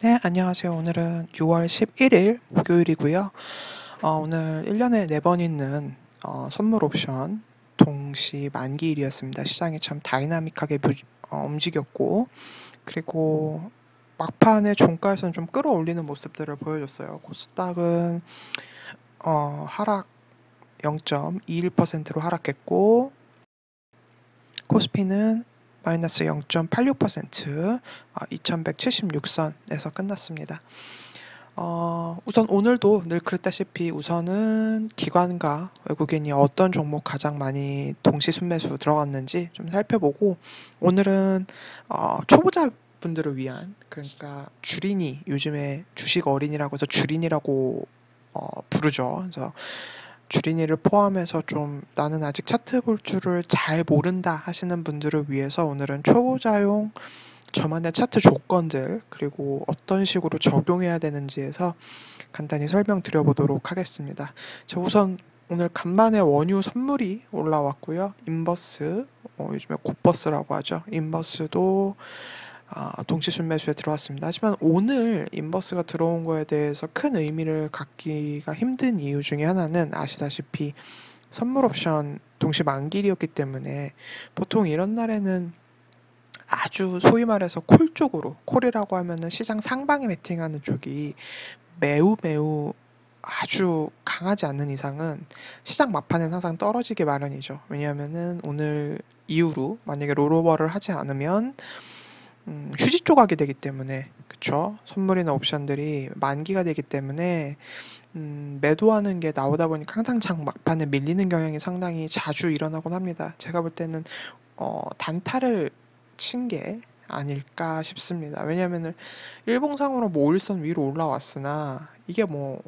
네, 안녕하세요. 오늘은 6월 11일 목요일이고요. 오늘 1년에 4번 있는 선물 옵션 동시 만기일이었습니다. 시장이 참 다이나믹하게 움직였고, 그리고 막판에 종가에서는 좀 끌어올리는 모습들을 보여줬어요. 코스닥은 하락 0.21%로 하락했고, 코스피는 마이너스 0.86%, 2176선에서 끝났습니다. 우선 오늘도 늘 그랬다시피 우선은 기관과 외국인이 어떤 종목 가장 많이 동시 순매수 들어갔는지 좀 살펴보고, 오늘은 초보자 분들을 위한, 그러니까 주린이, 요즘에 주식 어린이라고 해서 주린이라고 부르죠. 그래서 주린이를 포함해서 좀 나는 아직 차트 볼 줄을 잘 모른다 하시는 분들을 위해서 오늘은 초보자용 저만의 차트 조건들, 그리고 어떤 식으로 적용해야 되는지에서 간단히 설명드려보도록 하겠습니다. 자, 우선 오늘 간만에 원유 선물이 올라왔고요. 인버스, 요즘에 곧버스라고 하죠. 인버스도 동시순 매수에 들어왔습니다. 하지만 오늘 인버스가 들어온 거에 대해서 큰 의미를 갖기가 힘든 이유 중에 하나는 아시다시피 선물 옵션 동시 만기일이었기 때문에 보통 이런 날에는 아주 소위 말해서 콜 쪽으로, 콜이라고 하면은 시장 상방에 베팅하는 쪽이 매우 아주 강하지 않는 이상은 시장 막판엔 항상 떨어지기 마련이죠. 왜냐하면은 오늘 이후로 만약에 롤오버를 하지 않으면 휴지 조각이 되기 때문에, 그쵸? 선물이나 옵션들이 만기가 되기 때문에 매도하는 게 나오다 보니까 항상 장 막판에 밀리는 경향이 상당히 자주 일어나곤 합니다. 제가 볼 때는 단타를 친 게 아닐까 싶습니다. 왜냐면은 일봉상으로 뭐 5일선 위로 올라왔으나 이게 뭐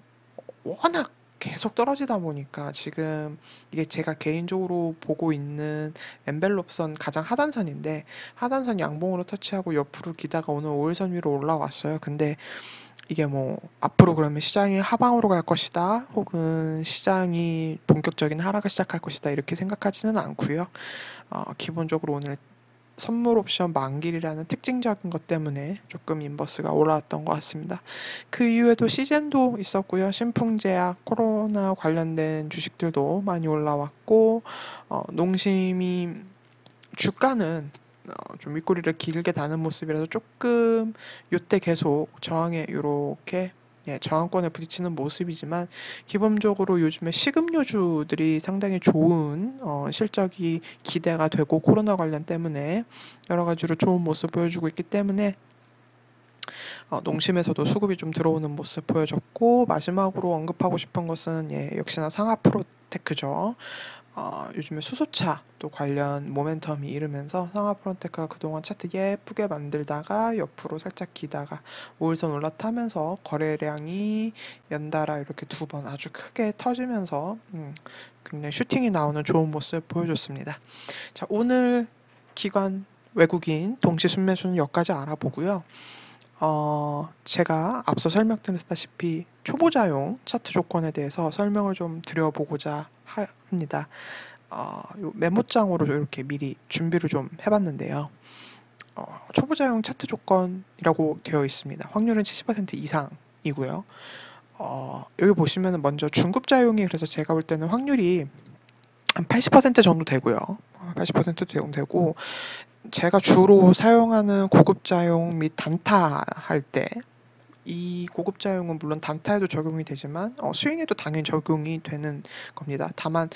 워낙 계속 떨어지다 보니까 지금 이게 제가 개인적으로 보고 있는 엔벨롭선 가장 하단선인데, 하단선 양봉으로 터치하고 옆으로 기다가 오늘 5일선 위로 올라왔어요. 근데 이게 뭐 앞으로 그러면 시장이 하방으로 갈 것이다, 혹은 시장이 본격적인 하락을 시작할 것이다, 이렇게 생각하지는 않고요. 기본적으로 오늘 선물 옵션 만기일이라는 특징적인 것 때문에 조금 인버스가 올라왔던 것 같습니다. 그 이후에도 시젠도 있었고요. 신풍제약, 코로나 관련된 주식들도 많이 올라왔고, 농심이 주가는 좀 윗꼬리를 길게 다는 모습이라서 조금 요때 계속 저항에 요렇게 저항권에 부딪히는 모습이지만, 기본적으로 요즘에 식음료주들이 상당히 좋은 실적이 기대가 되고, 코로나 관련 때문에 여러 가지로 좋은 모습 보여주고 있기 때문에 농심에서도 수급이 좀 들어오는 모습 보여줬고, 마지막으로 언급하고 싶은 것은 역시나 상하프로테크죠. 요즘에 수소차도 관련 모멘텀이 이르면서 상하프론테크가 그동안 차트 예쁘게 만들다가 옆으로 살짝 기다가 5일선 올라타면서 거래량이 연달아 이렇게 2번 아주 크게 터지면서 굉장히 슈팅이 나오는 좋은 모습 보여줬습니다. 자, 오늘 기관 외국인 동시 순매수는 여기까지 알아보고요. 제가 앞서 설명드렸다시피 초보자용 차트 조건에 대해서 설명을 좀 드려보고자 합니다. 요 메모장으로 이렇게 미리 준비를 좀 해봤는데요. 초보자용 차트 조건이라고 되어 있습니다. 확률은 70% 이상이고요. 여기 보시면 먼저 중급자용이, 그래서 제가 볼 때는 확률이 한 80% 정도 되고요. 80% 되고, 제가 주로 사용하는 고급자용 및 단타 할 때, 이 고급자용은 물론 단타에도 적용이 되지만 스윙에도 당연히 적용이 되는 겁니다. 다만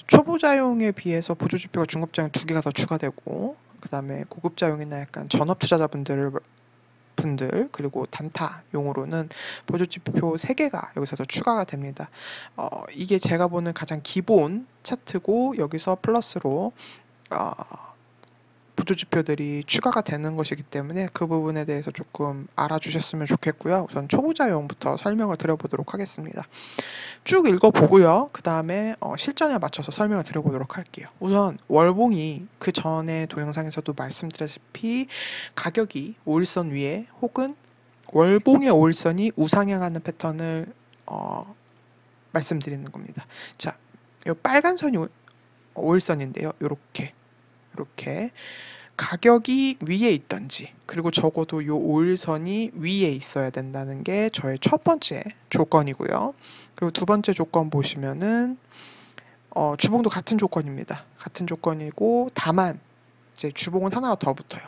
초보자용에 비해서 보조지표가 중급자용 2개가 더 추가되고, 그 다음에 고급자용이나 약간 전업투자자분들 그리고 단타용으로는 보조지표 3개가 여기서 더 추가가 됩니다. 이게 제가 보는 가장 기본 차트고, 여기서 플러스로 어, 보조지표들이 추가가 되는 것이기 때문에 그 부분에 대해서 조금 알아주셨으면 좋겠고요. 우선 초보자용부터 설명을 드려보도록 하겠습니다. 쭉 읽어보고요. 그 다음에 실전에 맞춰서 설명을 드려보도록 할게요. 우선 월봉이 그 전에 동영상에서도 말씀드렸다시피 가격이 5일선 위에, 혹은 월봉의 5일선이 우상향하는 패턴을 말씀드리는 겁니다. 자, 이 빨간 선이 5일선인데요. 이렇게 가격이 위에 있던지, 그리고 적어도 요 5일선이 위에 있어야 된다는 게 저의 첫 번째 조건이고요. 그리고 두 번째 조건 보시면은 주봉도 같은 조건입니다. 같은 조건이고, 다만 이제 주봉은 하나가 더 붙어요.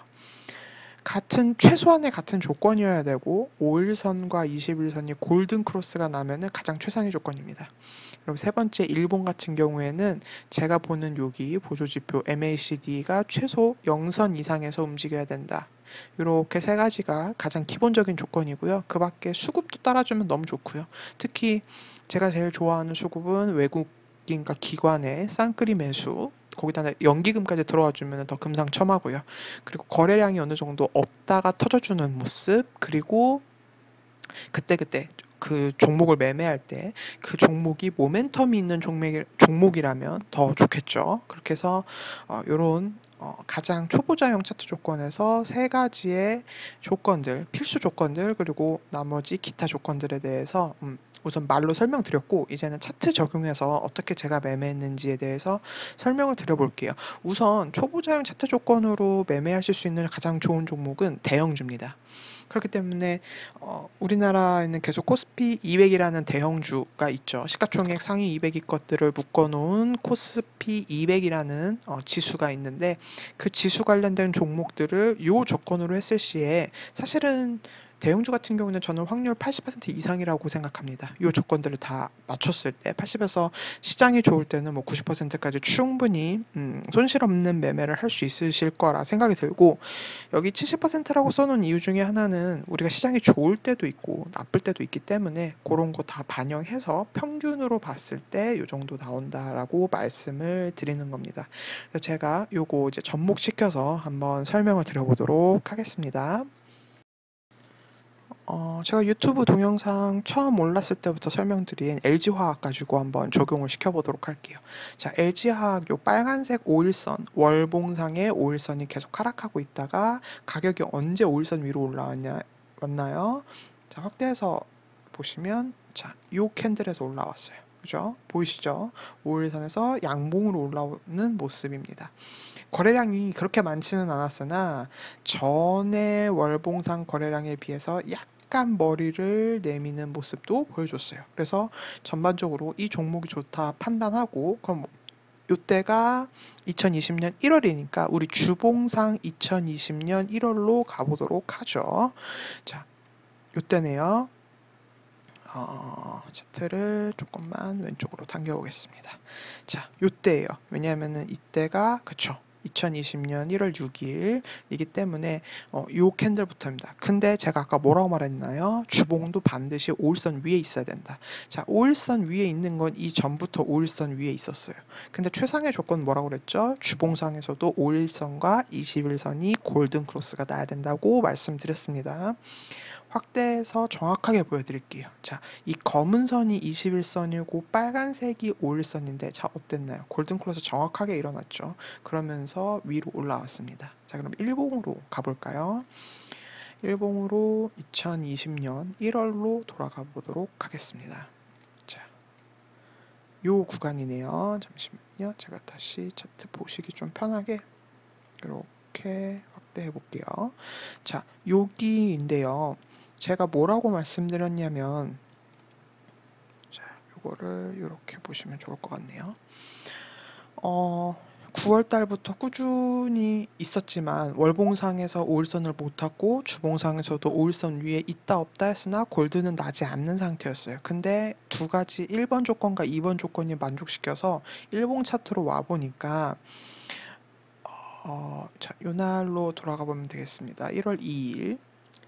최소한의 같은 조건이어야 되고, 5일선과 21선이 골든 크로스가 나면은 가장 최상의 조건입니다. 그리고 세 번째, 일본 같은 경우에는 제가 보는 여기 보조지표 MACD가 최소 0선 이상에서 움직여야 된다. 이렇게 세 가지가 가장 기본적인 조건이고요. 그 밖에 수급도 따라주면 너무 좋고요. 특히 제가 제일 좋아하는 수급은 외국인과 기관의 쌍끌이 매수, 거기다 연기금까지 들어와 주면 더 금상첨화고요. 그리고 거래량이 어느 정도 없다가 터져주는 모습, 그리고 그때그때 그 종목을 매매할 때 그 종목이 모멘텀이 있는 종목이라면 더 좋겠죠. 그렇게 해서 요런 가장 초보자용 차트 조건에서 세 가지의 조건들, 필수 조건들, 그리고 나머지 기타 조건들에 대해서 우선 말로 설명드렸고, 이제는 차트 적용해서 어떻게 제가 매매했는지에 대해서 설명을 드려볼게요. 우선 초보자용 차트 조건으로 매매하실 수 있는 가장 좋은 종목은 대형주입니다. 그렇기 때문에 우리나라에는 계속 코스피 200이라는 대형주가 있죠. 시가총액 상위 200위 것들을 묶어놓은 코스피 200이라는 지수가 있는데, 그 지수 관련된 종목들을 요 조건으로 했을 시에 사실은 대형주 같은 경우는 저는 확률 80% 이상이라고 생각합니다. 이 조건들을 다 맞췄을 때 80에서 시장이 좋을 때는 뭐 90%까지 충분히 손실 없는 매매를 할 수 있으실 거라 생각이 들고, 여기 70%라고 써놓은 이유 중에 하나는 우리가 시장이 좋을 때도 있고 나쁠 때도 있기 때문에 그런 거 다 반영해서 평균으로 봤을 때 이 정도 나온다라고 말씀을 드리는 겁니다. 그래서 제가 요거 이제 접목시켜서 한번 설명을 드려보도록 하겠습니다. 제가 유튜브 동영상 처음 올랐을 때부터 설명드린 LG화학 가지고 한번 적용을 시켜보도록 할게요. 자, LG화학 요 빨간색 5일선, 월봉상의 5일선이 계속 하락하고 있다가 가격이 언제 5일선 위로 왔나요? 자, 확대해서 보시면, 자, 요 캔들에서 올라왔어요. 그죠? 보이시죠? 5일선에서 양봉으로 올라오는 모습입니다. 거래량이 그렇게 많지는 않았으나 전의 월봉상 거래량에 비해서 약간 머리를 내미는 모습도 보여줬어요. 그래서 전반적으로 이 종목이 좋다 판단하고, 그럼 이때가 2020년 1월이니까 우리 주봉상 2020년 1월로 가보도록 하죠. 자, 이때네요. 차트를 조금만 왼쪽으로 당겨보겠습니다. 자, 이때예요. 왜냐하면은 이때가 그쵸. 2020년 1월 6일이기 때문에 요 캔들부터입니다. 근데 제가 아까 뭐라고 말했나요? 주봉도 반드시 5일선 위에 있어야 된다. 자, 5일선 위에 있는 건 이 전부터 5일선 위에 있었어요. 근데 최상의 조건 뭐라고 그랬죠? 주봉상에서도 5일선과 21선이 골든 크로스가 나야 된다고 말씀드렸습니다. 확대해서 정확하게 보여드릴게요. 자, 이 검은 선이 21선이고 빨간색이 5일선인데, 자, 어땠나요? 골든크로스 정확하게 일어났죠. 그러면서 위로 올라왔습니다. 자, 그럼 일봉으로 가볼까요? 일봉으로 2020년 1월로 돌아가 보도록 하겠습니다. 자, 요 구간이네요. 잠시만요. 제가 다시 차트 보시기 좀 편하게 이렇게 확대해 볼게요. 자, 여기인데요. 제가 뭐라고 말씀드렸냐면, 자, 요거를 이렇게 보시면 좋을 것 같네요. 9월 달부터 꾸준히 있었지만 월봉상에서 5일선을 못 탔고 주봉상에서도 5일선 위에 있다 없다 했으나 골드는 나지 않는 상태였어요. 근데 두 가지 1번 조건과 2번 조건이 만족시켜서 일봉 차트로 와 보니까 자, 요 날로 돌아가 보면 되겠습니다. 1월 2일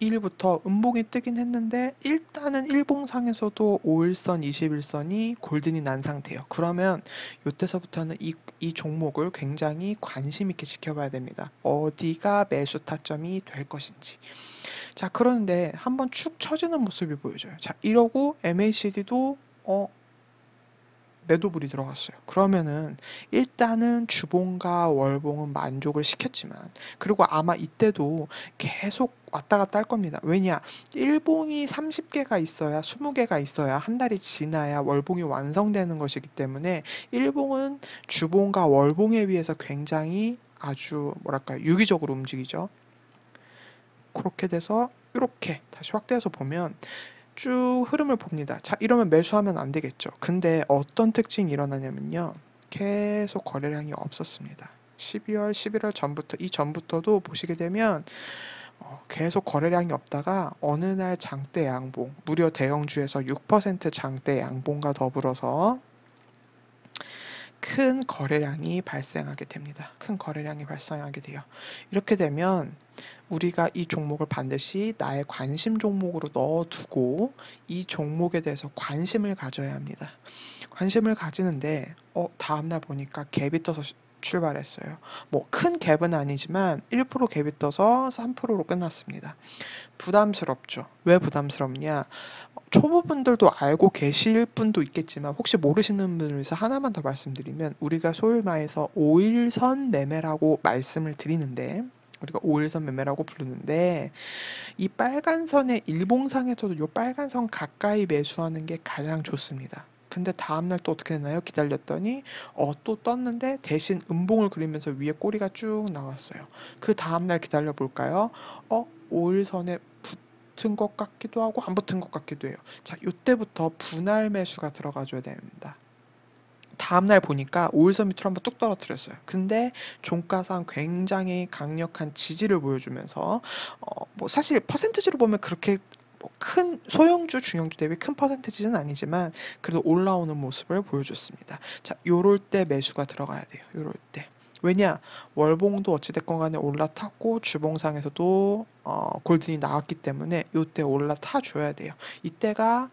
2일부터 음봉이 뜨긴 했는데 일단은 일봉상에서도 5일선, 21선이 골든이 난 상태예요. 그러면 이때서부터는 이 종목을 굉장히 관심 있게 지켜봐야 됩니다. 어디가 매수 타점이 될 것인지. 자, 그런데 한번 축 처지는 모습이 보여져요. 자, 이러고 MACD도 매도불이 들어갔어요. 그러면은 일단은 주봉과 월봉은 만족을 시켰지만, 그리고 아마 이때도 계속 왔다 갔다 할 겁니다. 왜냐? 일봉이 30개가 있어야 20개가 있어야 한 달이 지나야 월봉이 완성되는 것이기 때문에 일봉은 주봉과 월봉에 비해서 굉장히 아주 뭐랄까 유기적으로 움직이죠. 그렇게 돼서 이렇게 다시 확대해서 보면 쭉 흐름을 봅니다. 자, 이러면 매수하면 안 되겠죠. 근데 어떤 특징이 일어나냐면요. 계속 거래량이 없었습니다. 12월, 11월 전부터, 이 전부터도 보시게 되면 계속 거래량이 없다가 어느 날 장대 양봉, 무려 대형주에서 6% 장대 양봉과 더불어서 큰 거래량이 발생하게 됩니다. 큰 거래량이 발생하게 돼요. 이렇게 되면 우리가 이 종목을 반드시 나의 관심 종목으로 넣어두고 이 종목에 대해서 관심을 가져야 합니다. 관심을 가지는데 다음날 보니까 갭이 떠서 출발했어요. 뭐 큰 갭은 아니지만 1% 갭이 떠서 3%로 끝났습니다. 부담스럽죠. 왜 부담스럽냐? 초보분들도 알고 계실 분도 있겠지만 혹시 모르시는 분을 위해서 하나만 더 말씀드리면 우리가 소위 말해서 5일선 매매라고 말씀을 드리는데 우리가 5일선 매매라고 부르는데 이 빨간 선의 일봉상에서도 이 빨간 선 가까이 매수하는 게 가장 좋습니다. 근데 다음날 또 어떻게 되나요? 기다렸더니 또 떴는데 대신 음봉을 그리면서 위에 꼬리가 쭉 나왔어요. 그 다음날 기다려 볼까요? 5일선에 붙은 것 같기도 하고 안 붙은 것 같기도 해요. 자, 이때부터 분할 매수가 들어가줘야 됩니다. 다음날 보니까 5일선 밑으로 한번 뚝 떨어뜨렸어요. 근데 종가상 굉장히 강력한 지지를 보여주면서 뭐 사실 퍼센트지로 보면 그렇게 큰 소형주, 중형주 대비 큰 퍼센트지는 아니지만 그래도 올라오는 모습을 보여줬습니다. 자, 요럴 때 매수가 들어가야 돼요. 요럴 때. 왜냐? 월봉도 어찌됐건 간에 올라탔고 주봉상에서도 골든이 나왔기 때문에 요때 올라타 줘야 돼요. 이때가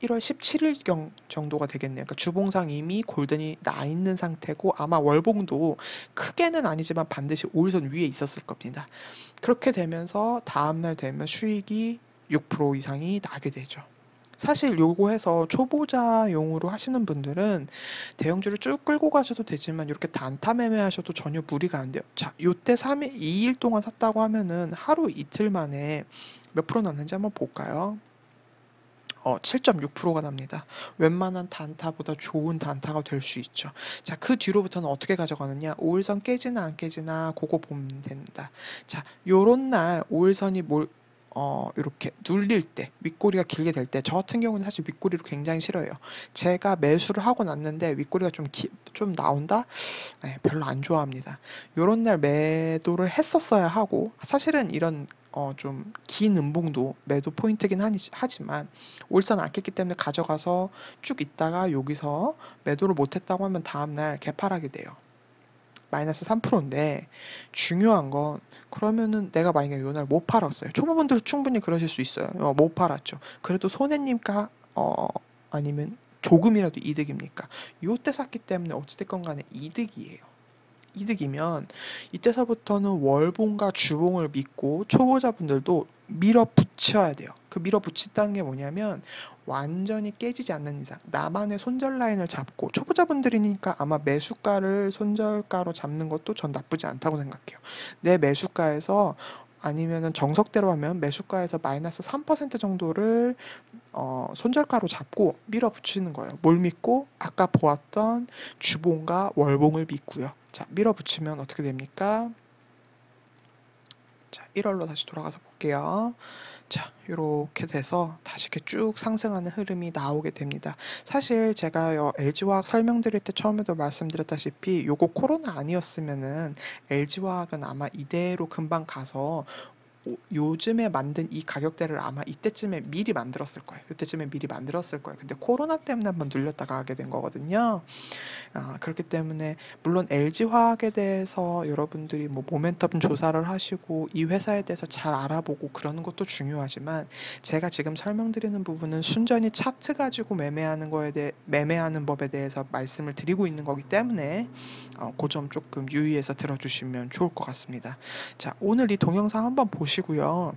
1월 17일경 정도가 되겠네요. 그러니까 주봉상 이미 골든이 나 있는 상태고 아마 월봉도 크게는 아니지만 반드시 5일선 위에 있었을 겁니다. 그렇게 되면서 다음날 되면 수익이 6% 이상이 나게 되죠. 사실 요거 해서 초보자용으로 하시는 분들은 대형주를 쭉 끌고 가셔도 되지만 이렇게 단타 매매하셔도 전혀 무리가 안 돼요. 자, 요때 2일 동안 샀다고 하면은 하루 이틀 만에 몇 프로 났는지 한번 볼까요? 7.6%가 납니다. 웬만한 단타보다 좋은 단타가 될 수 있죠. 자, 그 뒤로부터는 어떻게 가져가느냐? 5일선 깨지나 안 깨지나 그거 보면 됩니다. 자, 요런 날 5일선이 이렇게 눌릴 때, 윗꼬리가 길게 될 때, 저 같은 경우는 사실 윗꼬리를 굉장히 싫어해요. 제가 매수를 하고 났는데 윗꼬리가 좀 나온다? 네, 별로 안 좋아합니다. 요런 날 매도를 했었어야 하고, 사실은 이런 좀 긴 음봉도 매도 포인트긴 하지만 올선 안 깼기 때문에 가져가서 쭉 있다가 여기서 매도를 못했다고 하면 다음날 개파하게 돼요. 마이너스 3%인데 중요한 건 그러면은 내가 만약에 이날 못 팔았어요. 초보분들 충분히 그러실 수 있어요. 못 팔았죠. 그래도 손해님까 아니면 조금이라도 이득입니까? 요때 샀기 때문에 어찌됐건 간에 이득이에요. 이득이면 이때서부터는 월봉과 주봉을 믿고 초보자분들도 밀어붙여야 돼요. 그 밀어붙인다는 게 뭐냐면 완전히 깨지지 않는 이상 나만의 손절 라인을 잡고 초보자분들이니까 아마 매수가를 손절가로 잡는 것도 전 나쁘지 않다고 생각해요. 내 매수가에서 아니면은 정석대로 하면 매수가에서 마이너스 3% 정도를 손절가로 잡고 밀어붙이는 거예요. 뭘 믿고? 아까 보았던 주봉과 월봉을 믿고요. 자, 밀어붙이면 어떻게 됩니까? 자, 1월로 다시 돌아가서 볼게요. 자, 이렇게 돼서 다시 이렇게 쭉 상승하는 흐름이 나오게 됩니다. 사실 제가 LG화학 설명드릴 때 처음에도 말씀드렸다시피 요거 코로나 아니었으면은 LG화학은 아마 이대로 금방 가서 요즘에 만든 이 가격대를 아마 이때쯤에 미리 만들었을 거예요. 이때쯤에 미리 만들었을 거예요. 근데 코로나 때문에 한번 눌렸다가 하게 된 거거든요. 그렇기 때문에 물론 LG화학에 대해서 여러분들이 뭐 모멘텀 조사를 하시고 이 회사에 대해서 잘 알아보고 그러는 것도 중요하지만 제가 지금 설명드리는 부분은 순전히 차트 가지고 매매하는 법에 대해서 말씀을 드리고 있는 거기 때문에 그 점 조금 유의해서 들어주시면 좋을 것 같습니다. 자, 오늘 이 동영상 한번 보시고요.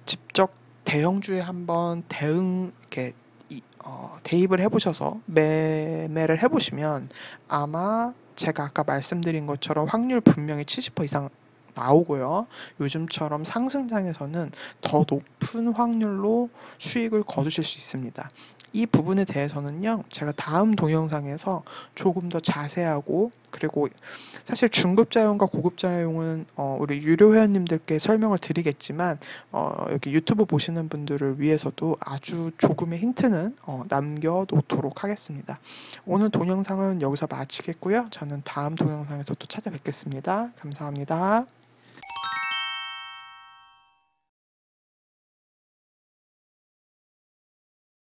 직접 대형주에 한번 이렇게 대입을 해보셔서 매매를 해보시면 아마 제가 아까 말씀드린 것처럼 확률 분명히 70% 이상 나오고요. 요즘처럼 상승장에서는 더 높은 확률로 수익을 거두실 수 있습니다. 이 부분에 대해서는요, 제가 다음 동영상에서 조금 더 자세하고 그리고 그리고 사실 중급자용과 고급자용은 우리 유료 회원님들께 설명을 드리겠지만 여기 유튜브 보시는 분들을 위해서도 아주 조금의 힌트는 남겨놓도록 하겠습니다. 오늘 동영상은 여기서 마치겠고요. 저는 다음 동영상에서 또 찾아뵙겠습니다. 감사합니다.